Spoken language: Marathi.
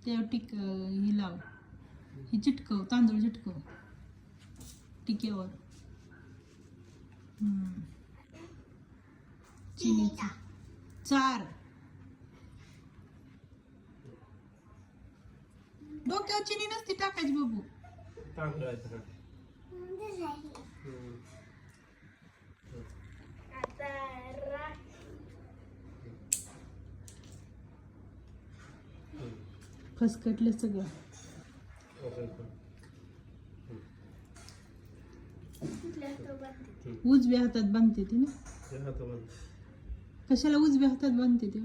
त्यावर ही लाव, ही चिटकव, तांदूळ चिटकव टिक्यावर. चिनीचा चार. डोक्यावर चिनी नसती टाकायची बाबू. फसकटलं सगळं. उजव्या हातात बांधते ती ना. कशाला उजव्या हातात बांधते ते?